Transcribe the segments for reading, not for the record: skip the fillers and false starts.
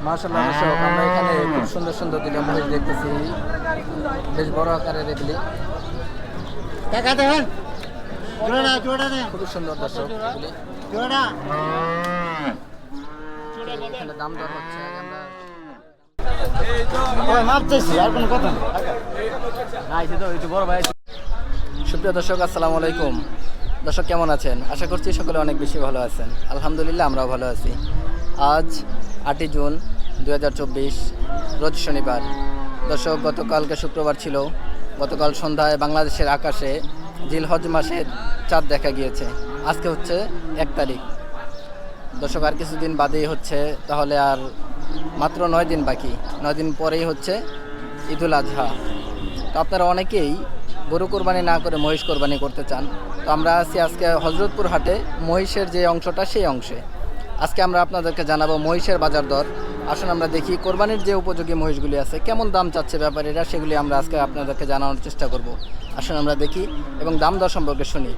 মাশাআল্লাহ দর্শক, আমরা এখানে খুব সুন্দর সুন্দর দুটো মহিষ দেখতেছি, বেশ বড় আকারের এগুলি। খুবই সুন্দর দর্শক এগুলি। এখানে দাম দর হচ্ছে, সুপ্রিয় দর্শক আসসালামু আলাইকুম। দর্শক কেমন আছেন? আশা করছি সকলে অনেক বেশি ভালো আছেন। আলহামদুলিল্লাহ আমরাও ভালো আছি। আজ 8 জুন 2024 রোজ শনিবার। দর্শক গতকালকে শুক্রবার ছিল। গতকাল সন্ধ্যায় বাংলাদেশের আকাশে জিলহজ মাসের চাঁদ দেখা গিয়েছে। আজকে হচ্ছে 1 তারিখ। দর্শক আর কিছুদিন বাদেই হচ্ছে, তাহলে আর মাত্র 9 দিন বাকি। 9 দিন পরেই হচ্ছে ঈদুল আজহা। তো আপনারা অনেকেই গরু কোরবানি না করে মহিষ কোরবানি করতে চান। তো আমরা আছি আজকে হজরতপুর হাটে, মহিষের যে অংশটা সেই অংশে। আজকে আমরা আপনাদেরকে জানাবো মহিষের বাজার দর। আসুন আমরা দেখি কোরবানির যে উপযোগী মহিষগুলি আছে কেমন দাম চাচ্ছে ব্যাপারীরা, সেগুলি আমরা আজকে আপনাদেরকে জানানোর চেষ্টা করব। আসুন আমরা দেখি এবং দাম দর সম্পর্কে শুনি।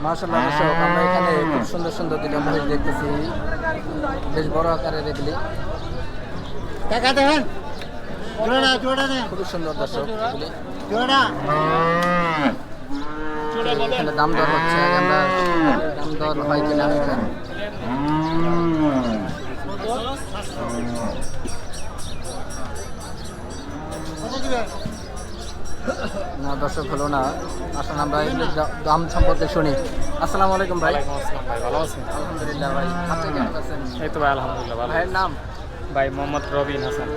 মাশাআল্লাহ দর্শক, আমরা এখানে খুব সুন্দর সুন্দর দুটো মহিষ দেখতেছি, বেশ বড় আকারের এগুলি। খুবই সুন্দর দর্শক এগুলি। এখানে দাম দর হচ্ছে, আমরা দাম দর হয় কিনা না দর্শক হলো না। আসলে আমরা দাম সম্পর্কে শুনি। আসসালামু আলাইকুম ভাই। ভালো আছেন? আলহামদুলিল্লাহ ভাই। আপনি কেমন আছেন? এই তো ভাই আলহামদুলিল্লাহ ভালো। ভাইয়ের নাম? ভাই মোহাম্মদ রবিন হাসান।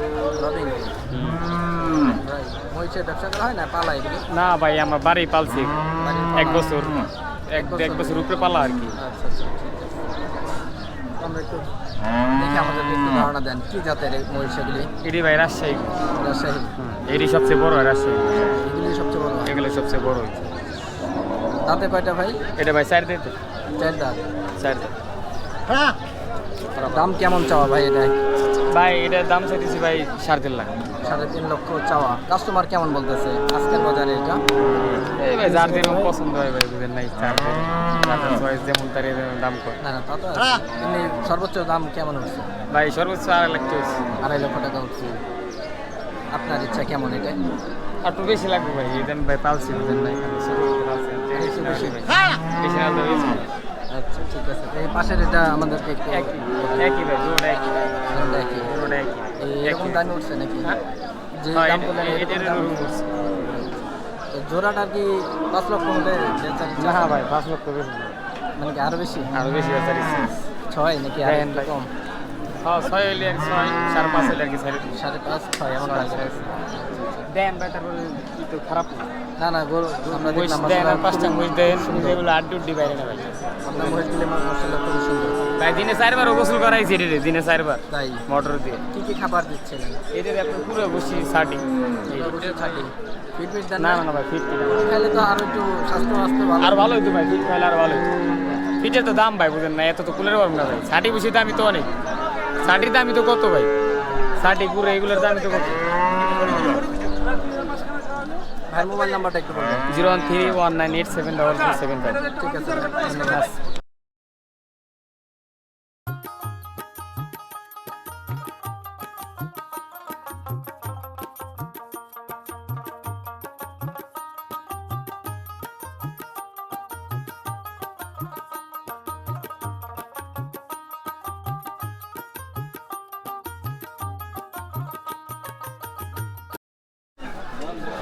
রবিন ভাই। মহিষের ব্যবসা করা হয় না, পালা এগুলি? না ভাই, আমার বাড়ি পালছি বাড়ির 1 পালা? বছর, এক বছর উপরে পালা আর কি। আচ্ছা আচ্ছা, ঠিক আছে। আমরা একটু দেখি, আমাদের একটু ধারণা দেন কি জাতের এই মহিষ এগুলি? এটি ভাই রাজশাহী। রাজশাহী? এটি সবচেয়ে বড় হয় রাজশাহী। এগুলি সবচেয়ে বড়? এগুলো সবচেয়ে বড় হয়েছে। দাঁতে কয়টা ভাই? এটা ভাই 4 দিতে 4 দাঁত। 4 দিন। দাম কেমন চাওয়া ভাই এটা? ভাই এটার দাম চাইতেছি ভাই 3.5 লাখ। 3.5 লক্ষ চাওয়া। কাস্টমার কেমন বলতেছে আজকের বাজারে এটা? এই ভাই যার যেরকম পছন্দ হয় ভাই, বুঝেন নাই, যার চয়েস যেমন তার দাম কম। না না, তা তো এমনি সর্বোচ্চ দাম কেমন হচ্ছে ভাই সর্বোচ্চ 2.5 লাখ চলছে। 2.5 লক্ষ টাকা হচ্ছে। আপনার ইচ্ছা কেমন এটা? আর একটু বেশি লাগবে ভাই, এই ভাই পালছি, বুঝেন নাই, একটু বেশি? বেশি না হলে বেশি। আচ্ছা ঠিক আছে। এই পাশের এটা আমাদেরকে একটু একই ভাই, জোড়া একই, দামটা একই? জোড়া একই। এরকম দামে উঠছে নাকি? হ্যাঁ? যে হ্যাঁ, দাম বললেন এরকম এটার দাম এরকম উঠছে? উঠছে। তো জোড়াটা কি 5 লক্ষ হলে বেচার ইচ্ছা? না ভাই, 5 লক্ষ বেশি না। মানে কি আরো বেশি? আরো বেশি বেচার ইচ্ছা আছে। 6 নাকি আর দেখেন একটু ভাই। কম? হ্যাঁ, 6 হইলে আর 6, 5.5 হইলে আর কি 6.5। 5.5 6 এমন লাগে? দেন ভাই, তারপরে কি তো খারাপ না। না না, গরু আমরা মহিষ দেখলাম দেন আর মাশাআল্লাহ 5টা খুবই মহিষ দেন, সুন্দর। যেগুলো আড্ডি বাইরে না ভাই। আপনার মহিষগুলি মাশাআল্লাহ খুবই সুন্দর। ভাই দিনে 4 বার গোসল করাইছি এটারে, দিনে 4 বার তাই? মোটর দিয়ে। কি কি খাবার দিচ্ছিলেন? এটারে আপনি পুরো বসি সাটি। পুরো থাকি ফিটনেস দেন? না না ভাই, ফিট খাইলে তো আরো একটু স্বাস্থ্য ভালো। আর ভালো হইতো ভাই, ফিট খাইলে আর ভালো হইতো। ফিটের তো দাম ভাই, বুঝেন না, এত তো কুলের পারবো না ভাই। ষাটি বুঝি দামি তো অনেক, ষাটির দামি তো কত ভাই, ষাটি পুরো এগুলোর দামি তো কত। ভাই মোবাইল নাম্বারটা একটু বলবেন? 01319874475। ঠিক আছে ভাই, ধন্যবাদ।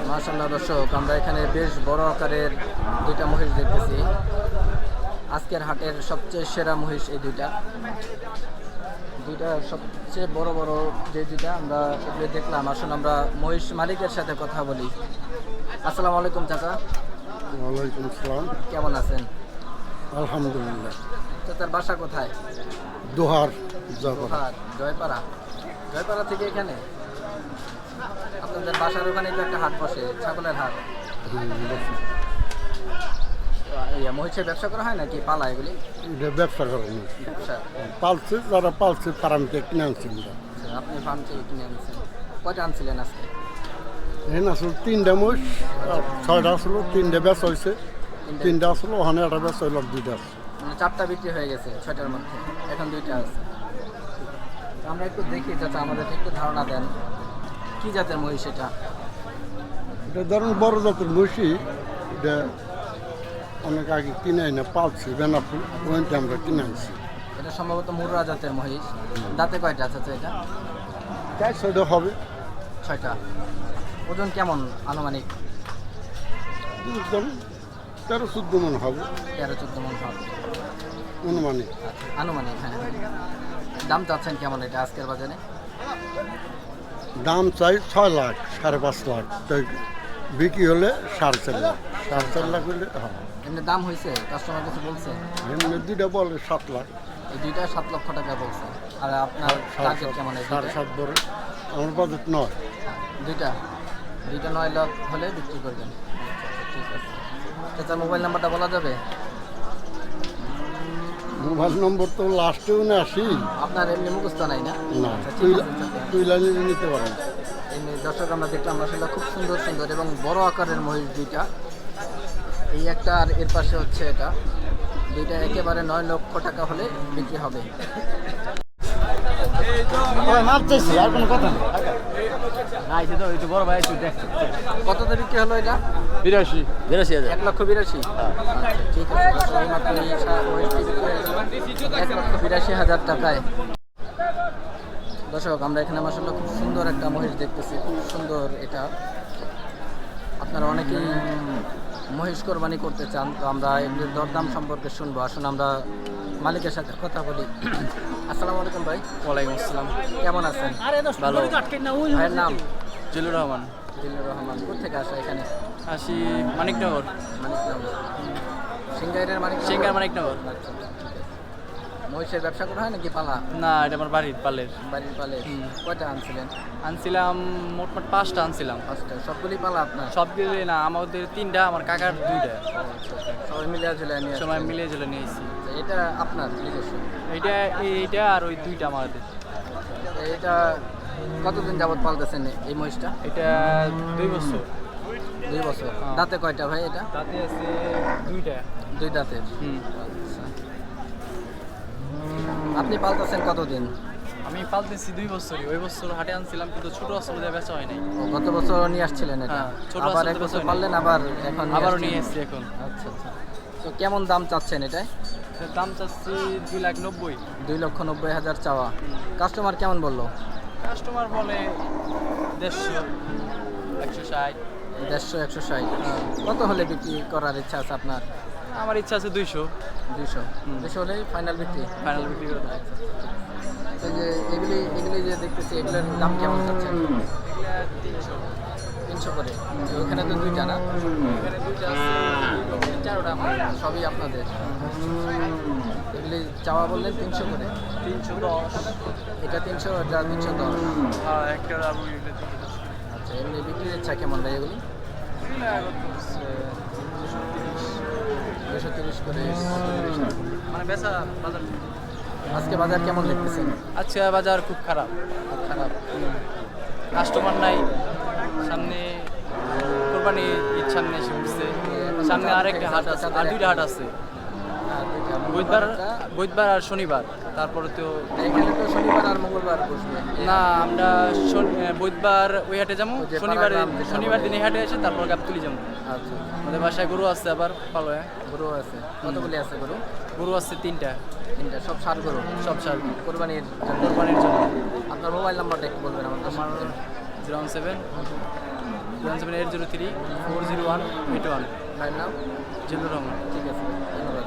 মাশাআল্লাহ দর্শক, আমরা এখানে বেশ বড় আকারের দুইটা মহিষ দেখতেছি। আজকের হাটের সবচেয়ে সেরা মহিষ এই দুইটা সবচেয়ে বড় বড় যে দুইটা আমরা এগুলো দেখলাম। আসুন আমরা মহিষ মালিকের সাথে কথা বলি। আসসালামু আলাইকুম চাচা। ওয়ালাইকুম আসসালাম। কেমন আছেন? আলহামদুলিল্লাহ। তো তার বাসা কোথায়? দোহার জগৎ। দোহার, জয়পাড়া। জয়পাড়া থেকে এখানে আপনাদের বাসার ওখানে তো একটা হাট বসে, ছাগলের হাট। মহিষের ব্যবসা করা হয় নাকি পালা এগুলি? এটা ব্যবসা করেন ব্যবসা। পালছে, যারা পালছে তারা আমি কিনে আনছি আমরা। আপনি ফার্ম থেকে কিনে আনছেন, কয়টা আনছিলেন আজকে? এখানে আসলে 3টা মোষ, আর 6টা আসলো, 3টে বেচ হয়েছে, 3টা আসলো, ওখানে একটা বেচ হইল, 2টা আছে। মানে 4টা বিক্রি হয়ে গেছে 6টার মধ্যে, এখন 2টা আছে। তো আমরা একটু দেখি যাতে আমাদের একটু ধারণা দেন কি জাতের মহিষ এটা। এটা ধরুন বড় জাতের মহিষি, এটা অনেক আগে কিনে আনে পালছি, বেনাপুর ওইটা আমরা কিনে আনছি। এটা সম্ভবত মুর্রা জাতের মহিষ। দাঁতে কয়টা আছে এটা? 4-6টা হবে। 6টা। ওজন কেমন আনুমানিক? ধরুন 13-14 মন হবে 13-14 মন হবে। অনুমানিক। আচ্ছা, আনুমানিক, হ্যাঁ। দাম চাচ্ছেন কেমন এটা আজকের বাজারে? দাম চাই 6 লাখ, 5.5 লাখ, তো বিক্রি হলে 4.5 লাখ, 4.5 লাখ হলে হবে। এমনি দাম হয়েছে, কাস্টমার কিছু বলছে? এমনি 2টা বলে 7 লাখ। এই 2টা 7 লক্ষ টাকা বলছে। আর আপনার টার্গেট কেমন? এই 7.5 বলে আমার বাজেট 9। 2টা 9 লাখ হলে বিক্রি করবেন। ঠিক আছে। আচ্ছা, মোবাইল নাম্বারটা বলা যাবে? মোবাইল নম্বর তো লাস্টেও না আসি আপনার এমনি মুখস্থ নাই না? না, আচ্ছা, ঠিক আছে, আচ্ছা। তুই লাইনে নিতে পারেন। এমনি দর্শক আমরা দেখলাম আসলে খুব সুন্দর সুন্দর এবং বড় আকারের মহিষ 2টা। এই একটা আর এর পাশে হচ্ছে এটা। 2টা একেবারে 9 লক্ষ টাকা হলে বিক্রি হবে। মারতেছি আর কোনো কথা নেই না, এই তো এই তো বড় ভাই তুই দেখ কততে বিক্রি হলো এটা? 82 1,82,000। আচ্ছা, ঠিক আছে। দর্শক, এইমাত্র এই মহিষটি বিক্রি হয়ে গেল 1,82,000 টাকায়। দর্শক, আমরা এখানে মাশাআল্লাহ খুব সুন্দর একটা মহিষ দেখতেছি, খুব সুন্দর এটা। আপনারা অনেকেই মহিষ কোরবানি করতে চান, তো আমরা এগুলির দরদাম সম্পর্কে শুনবো। আসুন আমরা মালিকের সাথে কথা বলি। আসসালামু আলাইকুম ভাই। ওয়ালাইকুম আসসালাম। কেমন আছেন? ভালো। ভাইয়ের নাম? জিলুর রহমান। দিলুর রহমান। কোথেকে আসা এখানে? আসি মানিকনগর। মানিকনগর। সিংগাইরের মানিকনগর? সিঙ্গার মানিকনগর। আচ্ছা, ঠিক আছে। মহিষের ব্যবসা করা হয় নাকি পালা? না, এটা আমার বাড়ির পালের। বাড়ির পালে। হুম। কয়টা আনছিলেন? আনছিলাম মোটমাট 5টা আনছিলাম। 5টা। সবগুলি পালা আপনার? সব দিলে না, আমাদের 3টা, আমার কাকার 2টা। সবাই মিলে ঝুলে নিয়ে আসছেন। সময় মিলিয়ে চলে নিয়েছি। আচ্ছা, এটা আপনার নিজস্ব? এইটা আর ওই 2টা আমাদের। এটা কতদিন যাবত পালতেছেন এই মহিষটা? এটা 2 বছর। 2 বছর। হ্যাঁ। দাঁতে কয়টা ভাই এটা? তাতে আছে 2টা। 2 দাঁতের। হুম। আচ্ছা। আপনি পালতেছেন কতদিন? আমি পালতেছি 2 বছরই। ওই বছর হাটে আনছিলাম, কিন্তু ছোট আসলে দিয়ে বেচা হয় নাই। গত বছর নিয়ে আসছিলেন এটা? হ্যাঁ, ছোট আবার আসলে এক বছর বেচা হয়নি। পারলেন, আবার এখন আবারও আসছেন? নিয়ে এসছি এখন। আচ্ছা আচ্ছা। তো কেমন দাম চাচ্ছেন এটায়? এটার দাম চাচ্ছি 2,90,000। 2,90,000 চাওয়া। কাস্টমার কেমন বললো? কাস্টমার বলে 150, 160। 150, 160। কত হলে বিক্রি করার ইচ্ছা আছে আপনার? আমার ইচ্ছা আছে 200 200। 200 হলেই ফাইনাল বিক্রি? ফাইনাল বিক্রি করে দেবো। তো যে এগুলি যে দেখতেছি, এগুলোর দাম কেমন চাচ্ছেন? 300। 300 করে। ওখানে তো 2টা না? এখানে 2টা আছে, 4টা আমার। সবই আপনাদের? এগুলি চাওয়া বললেন 300 করে? 310। এটা 300, এটা 310। হ্যাঁ, একটা আর ওইগুলো 310। আচ্ছা, এমনি বিক্রির ইচ্ছা কেমন ভাই এগুলি? এগুলো এখন হচ্ছে 230। 230 করে। মানে বেচা বাজার। আজকে বাজার কেমন দেখতেছেন? আজকে বাজার খুব খারাপ। খুব খারাপ। কাস্টমার নাই। সামনে কোরবানি ঈদ সামনে এসে উঠছে। সামনে আরেকটা হাট আছে, আর 2টা হাট আছে। হ্যাঁ, 2টা। বুধবার আর শনিবার। তারপরে তো এখানে তো শনিবার আর মঙ্গলবার বসবে। না, আমরা বুধবার ওই হাটে যাবো, ওই যে শনিবার পাড়াগ্রাম যেটা শনিবার বলে। দিনে এই হাটে এসে তারপর গাবতলি যাবো। আচ্ছা। আমাদের বাসায় গরু আছে, আবার পালো। গরু আছে? কতগুলি আছে গরু? গরু আছে 3টা। 3টা। সব ষাঁড় গরু? সব সার কোরবানির জন্য? কোরবানির জন্য। আপনার মোবাইল নাম্বারটা একটু বলবেন আমার? আমার 017 803 40181। ভাইয়ের নাম? জিল্লুর রহমান। ঠিক আছে, ধন্যবাদ।